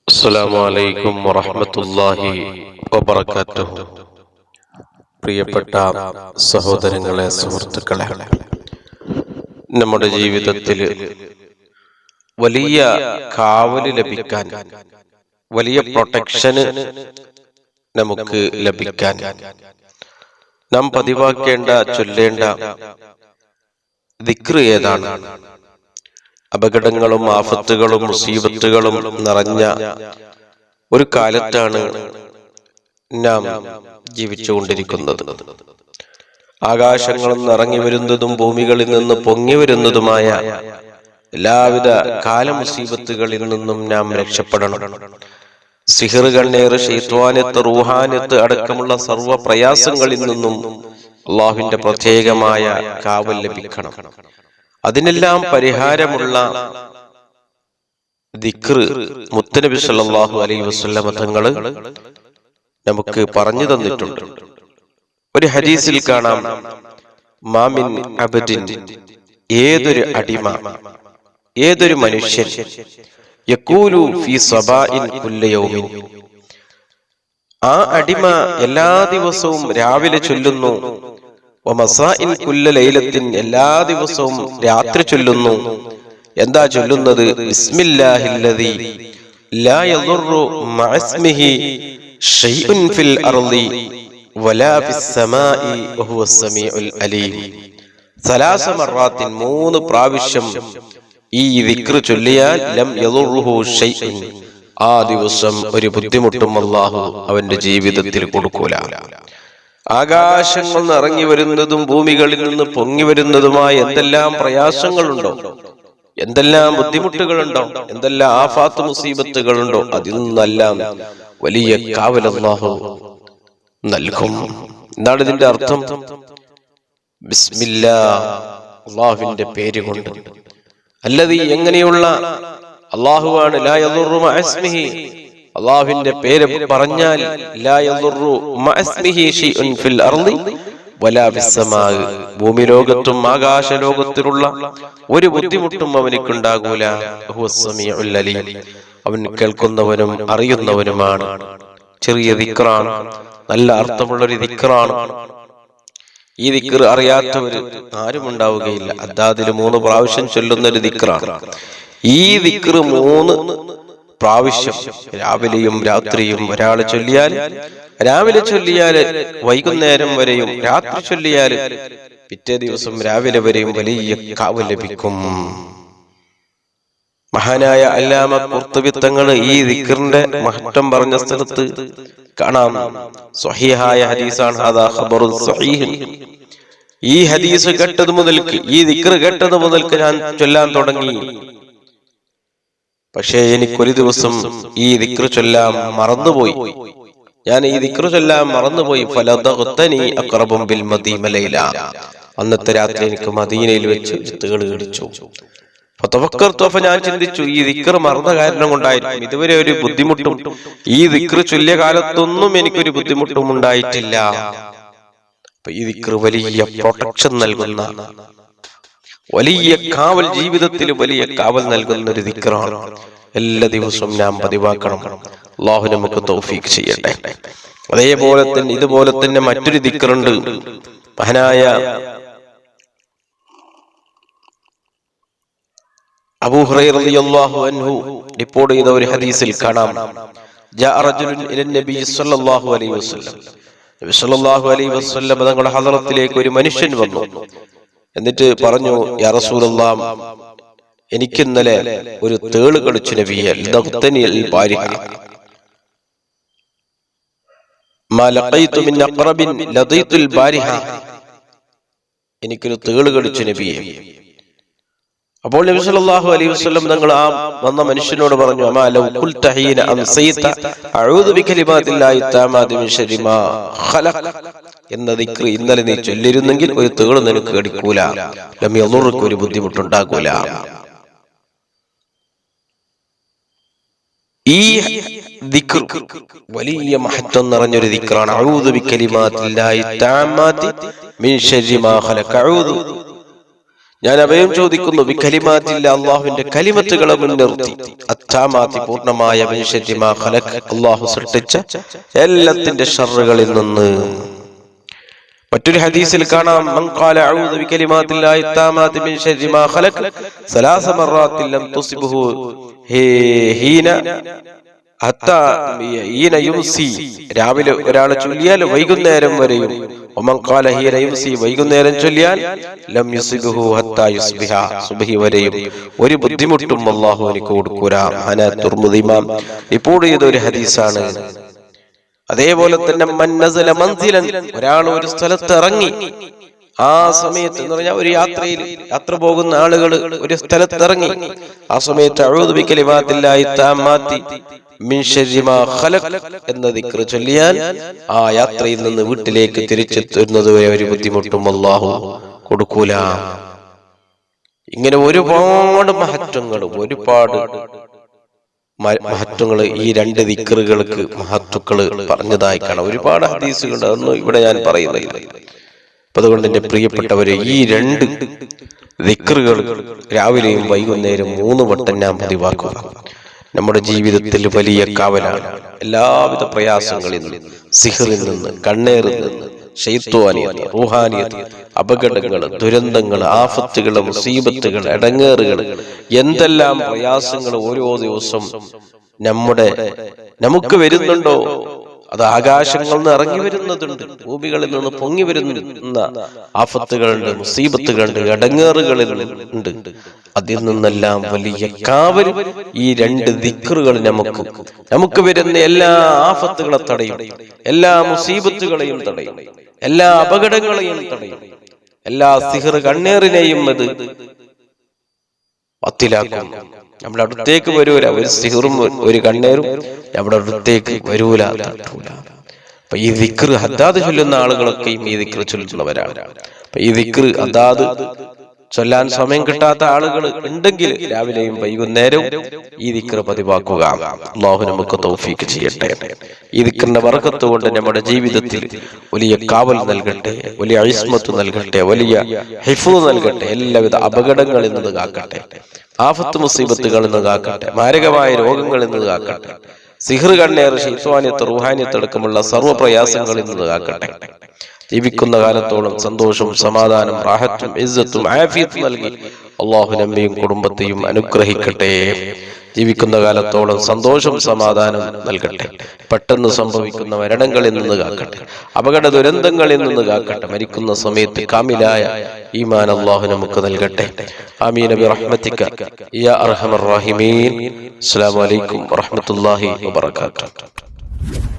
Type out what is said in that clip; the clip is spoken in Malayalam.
അസ്സലാമു അലൈക്കും വറഹ്മത്തുള്ളാഹി വബറകാതുഹു. പ്രിയപ്പെട്ട സഹോദരങ്ങളെ, സുഹൃത്തുക്കളെ, നമ്മുടെ ജീവിതത്തിൽ വലിയ കാവല് ലഭിക്കാൻ, വലിയ പ്രൊട്ടക്ഷന് നമുക്ക് ലഭിക്കാൻ നാം പതിവാക്കേണ്ട, ചൊല്ലേണ്ട ദിക്ർ ഏതാണ്? അപകടങ്ങളും ആഫത്തുകളും മുസീബത്തുകളും നിറഞ്ഞ ഒരു കാലത്താണ് നാം ജീവിച്ചുകൊണ്ടിരിക്കുന്നത്. ആകാശങ്ങളിൽ നിന്ന് ഇറങ്ങി വരുന്നതും ഭൂമികളിൽ നിന്ന് പൊങ്ങി വരുന്നതുമായ എല്ലാവിധ കാലമുസീബത്തുകളിൽ നിന്നും നാം രക്ഷപ്പെടണം. സിഹർ, കണ്ണേറ്, ശൈത്വാനത്ത്, റൂഹാനത്ത് അടക്കമുള്ള സർവ്വ പ്രയാസങ്ങളിൽ നിന്നും അള്ളാഹുവിന്റെ പ്രത്യേകമായ കാവൽ ലഭിക്കണം. അതിനെല്ലാം പരിഹാരമുള്ള ദിക്ർ മുത്തനബി സല്ലല്ലാഹു അലൈഹി വസല്ലം തങ്ങൾ നമുക്ക് പറഞ്ഞു തന്നിട്ടുണ്ട്. ഒരു ഹദീസിൽ കാണാം, മാമിൻ അബ്ദിൻ, ഏതൊരു അടിമ, ഏതൊരു മനുഷ്യൻ, യഖൂലു ഫീ സബാഇൻ കുല്ല യൗമിൻ, ആ അടിമ എല്ലാ ദിവസവും രാവിലെ ചൊല്ലുന്നു, വമസാഇൻ കുല്ല ലൈലത്തിൻ, എല്ലാ ദിവസവും രാത്രി ചൊല്ലുന്നു. എന്താ ചൊല്ലുന്നത്? ബിസ്മില്ലാഹില്ലദീ ലാ യദുറു മഅസ്മിഹി ശൈഉൻ ഫിൽ അർളി വലാ ഫിസ് സമാഇ വഹുവസ് സമീഉൽ അലീം. സലാസ മർറാത്തിൻ, 3 പ്രാവശ്യം ഈ ദിക്ർ ചൊല്ലിയാൽ ലം യദുറുഹു ശൈഉൻ, ആ ദിവസം ഒരു ബുദ്ധിമുട്ടും അല്ലാഹു അവന്റെ ജീവിതത്തിൽ കൊടുക്കൂല. ആകാശങ്ങളിൽ നിന്ന് ഇറങ്ങി വരുന്നതും ഭൂമികളിൽ നിന്ന് പൊങ്ങി വരുന്നതുമായ എന്തെല്ലാം പ്രയാസങ്ങളുണ്ടോ, എന്തെല്ലാം ബുദ്ധിമുട്ടുകളുണ്ടോ, എന്തെല്ലാം ആഫാത്ത് മുസീബത്തുകളുണ്ടോ, അതിൽ നിന്നെല്ലാം വലിയ കാവൽ അല്ലാഹു നൽകും. എന്താണ് ഇതിന്റെ അർത്ഥം? ബിസ്മില്ലാഹ്, അല്ലാഹുവിന്റെ പേര് കൊണ്ട്. അല്ലദീ, എങ്ങനെയുള്ള അല്ലാഹുവാണ്. ലാ യദുറു മഅസ്മിഹി, അല്ലാഹുവിന്റെ പേര് പറഞ്ഞാൽ ലാ യദുറു മഅസ്മിഹി ശൈഉൻ ഫിൽ അർളി വലാ ഫിസ് സമാഇ, ഭൂമി ലോകത്തും ആകാശ ലോകത്തിലുള്ള ഒരു ബുദ്ധിമുട്ടും അവനിക്കുണ്ടാകൂല. ഹുവസ് സമീഉൽ അലീം, അവൻ കേൾക്കുന്നവനും അറിയുന്നവനുമാണ്. ചെറിയ ദിക്റാണ്, നല്ല അർത്ഥമുള്ള ഒരു ദിക്റാണ്. ഈ ദിക്ർ അറിയാത്തവര് ആരും ഉണ്ടാവുകയില്ല. അദ്ദാദിൽ 3 പ്രാവശ്യം ചൊല്ലുന്ന ഒരു ദിക്റാണ്. ഈ ദിക്ർ 3 പ്രാവശ്യം രാവിലെയും രാത്രിയും ഒരാൾ ചൊല്ലിയാൽ, രാവിലെ ചൊല്ലിയാൽ വൈകുന്നേരം വരെയും, രാത്രി ചൊല്ലിയാൽ പിറ്റേ ദിവസം രാവിലെ വരെയും വലിയ കാവൽ ലഭിക്കും. മഹാനായ അല്ലാമ ഖുർത്തുബി തങ്ങൾ ഈ ദിക്റിന്റെ മഹത്വം പറഞ്ഞ സ്ഥലത്ത് കാണാം. സ്വഹീഹായ ഹദീസാണ്, അതാ ഖബറുൻ സ്വഹീഹ്. ഈ ഹദീസ് കേട്ടത് മുതൽക്ക്, ഈ ദിക്ർ കേട്ടത് മുതൽക്ക് ഞാൻ ചൊല്ലാൻ തുടങ്ങി. പക്ഷേ എനിക്കൊരു ദിവസം ഈ ദിക്ർ ചൊല്ലാൻ മറന്നുപോയി. ഞാൻ ഈ ദിക്ർ ചൊല്ലാൻ മറന്നുപോയി. ഫലദഗ്തനി അഖറബും ബിൽ മദീന ലൈല, അന്നത്തെ രാത്രി എനിക്ക് മദീനയിൽ വെച്ച് വിത്തുകൾ കടിച്ചു. ഫതവക്കർതു, ഞാൻ ചിന്തിച്ചു, ഈ ദിക്ർ മറന്ന കാരണം കൊണ്ടായിരിക്കും. ഇതുവരെ ഒരു ബുദ്ധിമുട്ടും ഈ ദിക്ർ ചൊല്ലിയ കാലത്തൊന്നും എനിക്കൊരു ബുദ്ധിമുട്ടും ഉണ്ടായിട്ടില്ല. ഈ ദിക്ർ വലിയ പ്രൊട്ടക്ഷൻ നൽകുന്ന, വലിയ കാവൽ, ജീവിതത്തിൽ വലിയ കാവൽ നൽകുന്ന ഒരു ദിക്റാണ്. എല്ലാ ദിവസവും നാം പതിവാക്കണം. അല്ലാഹു നമുക്ക് തൗഫീഖ് ചെയ്യട്ടെ. അതേപോലെ തന്നെ ഇതുപോലെ തന്നെ മറ്റൊരു ദിക്റുണ്ട്. മഹാനായ അബൂ ഹുറൈറ റളിയല്ലാഹു അൻഹു റിപ്പോർട്ട് ചെയ്ത ഒരു ഹദീസിൽ കാണാം, ജാഅ റജുലുൻ ഇലൻ നബി സ്വല്ലല്ലാഹു അലൈഹി വസല്ലം, നബി സ്വല്ലല്ലാഹു അലൈഹി വസല്ലം തങ്ങളുടെ ഹദറത്തിലേക്ക് ഒരു മനുഷ്യൻ വന്നു. എന്നിട്ട് പറഞ്ഞു, യാ റസൂലല്ലാഹ്, എനിക്ക് ഇന്നലെ ഒരു തേള് കടിച്ചു നബിയെ. ലഖ്തനിൽ ബാരിഹ മാ ലഖൈതു മിൻ അഖറബിൻ ലദൈതുൽ ബാരിഹ, എനിക്കൊരു തേള് കടിച്ചു നബിയെ. അപ്പോൾ നബി സല്ലല്ലാഹു അലൈഹി വസല്ലം തങ്ങൾ ആ വന്ന മനുഷ്യനോട് പറഞ്ഞു, അമാ ലൗ ഖുൽത ഹീന അംസൈത അഊദു ബികലിമാത്തില്ലാഹി തആമാതി മിൻ ശർരി മാ ഖലഖ എന്ന ദിക്ർ ഇന്നലെ നീ ചൊല്ലിരുന്നെങ്കിൽ ഒരു തേള് നിനക്ക് കടിക്കൂല, ലം യദുറുക, ഒരു ബുദ്ധിമുട്ടുണ്ടാകൂല. ഈ ദിക്ർ വലിയ മഹത്വം നിറഞ്ഞൊരു ദിക്റാണ്. അഊദു ബികലിമാത്തില്ലാഹി തആമാതി മിൻ ശർരി മാ ഖലഖ. അഊദു, ഞാൻ അഭയം ചോദിക്കുന്നു ബികലിമാത്തില്ല, അള്ളാഹുവിന്റെ കലിമത്തുകളെ മുൻനിർത്തി, അത്താമാത്തി പൂർണ്ണമായ മിൻ ശർരി മാ ഖലഖ്, അള്ളാഹു സൃഷ്ടിച്ച എല്ലാത്തിന്റെ ഷർറുകളിൽ നിന്ന്. മറ്റൊരു ഹദീസിൽ കാണാം, മൻ ഖാല അഊദു ബികലിമാത്തില്ലാഹി അത്താമാത്തി മിൻ ശർരി മാ ഖലഖ് സലാസ മററാത്തിൻ ലം തുസിബ്ഹു ഹീന ഹത്താ ഹീന യുംസി, രാവിലെ ഒരാൾ ചൊല്ലിയാൽ വൈകുന്നേരം വരെയും, ഒമൻ ഖാല ഹീന യുംസി, വൈകുന്നേരം ചൊല്ലിയാൽ ലം യുസിബ്ഹു ഹത്താ യുസ്ബിഹ, സുബ്ഹി വരെയും ഒരു ബുദ്ധിമുട്ടും അല്ലാഹു എനിക്ക് കൊടുക്കൂല. അന തുർമുദി ഇമാം റിപ്പോർട്ട് ചെയ്ത ഒരു ഹദീസാണ്. അതേപോലെ തന്നെ മൻ നസല മൻസിലൻ, ഒരാൾ ഒരു സ്ഥലത്ത് ഇറങ്ങി, ആ സമയത്ത് എന്ന് പറഞ്ഞാൽ ഒരു യാത്ര പോകുന്ന ആളുകൾ ഒരു സ്ഥലത്ത് ഇറങ്ങി, ആ സമയത്ത് അഊദു ബികലിമാത്തില്ലാഹി തആമ്മാത്തി മിൻ ശർരി മാ ഖലഖ് എന്ന ദിക്ർ ചൊല്ലിയാൽ ആ യാത്രയിൽ നിന്ന് വീട്ടിലേക്ക് തിരിച്ചെത്തുന്നത് വരെ ഒരു ബുദ്ധിമുട്ടും അല്ലാഹു കൊടുക്കൂല. ഇങ്ങനെ ഒരുപാട് മഹത്വങ്ങൾ ഈ രണ്ട് ദിക്റുകൾക്ക് മഹത്വക്കള് പറഞ്ഞതായി കാണാം. ഒരുപാട് ഹദീസുകൾ, അതൊന്നും ഇവിടെ ഞാൻ പറയുന്നില്ല. അതുകൊണ്ട് എന്റെ പ്രിയപ്പെട്ടവരെ, ഈ രണ്ട് ദിക്റുകൾ രാവിലെയും വൈകുന്നേരം 3 വട്ടം ഞാൻ പതിവാക്കുക. നമ്മുടെ ജീവിതത്തിൽ വലിയ കാവലാണ്. എല്ലാവിധ പ്രയാസങ്ങളിൽ നിന്ന്, സിഹറിൽ നിന്ന്, കണ്ണേറിൽ നിന്ന്, ശൈത്വാനിയത്ത്, റൂഹാനിയത്ത്, അപകടങ്ങൾ, ദുരന്തങ്ങൾ, ആഫത്തുകൾ, മുസീബത്തുകൾ, ഇടങ്ങേറുകൾ, എന്തെല്ലാം പ്രയാസങ്ങൾ ഓരോ ദിവസം നമുക്ക് വരുന്നുണ്ടോ, അത് ആകാശങ്ങളിൽ നിന്ന് ഇറങ്ങി വരുന്നതുണ്ട്, ഭൂമികളിൽ നിന്ന് പൊങ്ങി വരുന്ന ആഫത്തുകളുണ്ട്, മുസീബത്തുകളുണ്ട്, ഇടങ്ങേറുകളിൽ ഉണ്ട്. അതിൽ നിന്നെല്ലാം വലിയ കാവൽ ഈ രണ്ട് ദിക്റുകൾ നമുക്ക് വരുന്ന എല്ലാ ആഫത്തുകളെ തടയും, എല്ലാ മുസീബത്തുകളെയും തടയും, എല്ലാ അപകടങ്ങളെയും തടയും, എല്ലാ സിഹർ കണ്ണേറിനെയും അത് പത്തിലാക്കും. നമ്മുടെ അടുത്തേക്ക് വരൂല, ഒരു സിഹറും ഒരു കണ്ണേറും നമ്മുടെ അടുത്തേക്ക് വരൂല, തട്ടൂല. അപ്പൊ ഈ ദിക്ർ ഹദ്ദാദ് ചൊല്ലുന്ന ആളുകളൊക്കെയും ഈ ദിക്ർ ചൊല്ലുന്നവരാണ്. അപ്പൊ ഈ ദിക്ർ ഹദ്ദാദ് ചൊല്ലാൻ സമയം കിട്ടാത്ത ആളുകൾ ഉണ്ടെങ്കിൽ രാവിലെയും വൈകുന്നേരവും ഈ ദിക്ർ പതിവാക്കുക. അല്ലാഹു നമുക്ക് തൗഫീഖ് ചെയ്യട്ടെ. ഈ ദിക്റിന്റെ ബർക്കത്ത് കൊണ്ട് നമ്മുടെ ജീവിതത്തിൽ വലിയ കാവൽ നൽകട്ടെ, വലിയ ഇസ്മത്ത് നൽകട്ടെ, വലിയ ഹിഫ്ള് നൽകട്ടെ, എല്ലാവിധ അപകടങ്ങളിൽ നിന്ന് കാക്കട്ടെ, ആഫത്ത് മുസീബത്തുകളിൽ നിന്ന് കാക്കട്ടെ, മാരകമായ രോഗങ്ങളിൽ നിന്ന് കാക്കട്ടെ, സിഹർ കണ്ണേർ, ശൈത്വാനിയത്ത്, റൂഹാനിയത്ത് അടക്കമുള്ള സർവ്വപ്രയാസങ്ങളിൽ നിന്ന് കാക്കട്ടെ. ജീവിക്കുന്ന കാലത്തോളം സന്തോഷവും സമാധാനം, റാഹത്തും ഇസ്സത്തും ആഫിയത്തും നൽകി അല്ലാഹു നമ്മയും കുടുംബത്തെയും അനുഗ്രഹിക്കട്ടെ. ജീവിക്കുന്ന കാലത്തോളം സന്തോഷം സമാധാനം നൽകട്ടെ. പെട്ടെന്ന് സംഭവിക്കുന്ന മരണങ്ങളിൽ നിന്ന് കാക്കട്ടെ, അപകട ദുരന്തങ്ങളിൽ നിന്ന് കാക്കട്ടെ. മരിക്കുന്ന സമയത്ത് കാമിലായ ഈമാൻ അല്ലാഹു നമുക്ക് നൽകട്ടെ. ആമീൻ ബിറഹ്മതിക യാ അർഹമർ റഹീമീൻ. അസ്സലാമു അലൈക്കും വറഹ്മത്തുള്ളാഹി വബറകാതുഹു.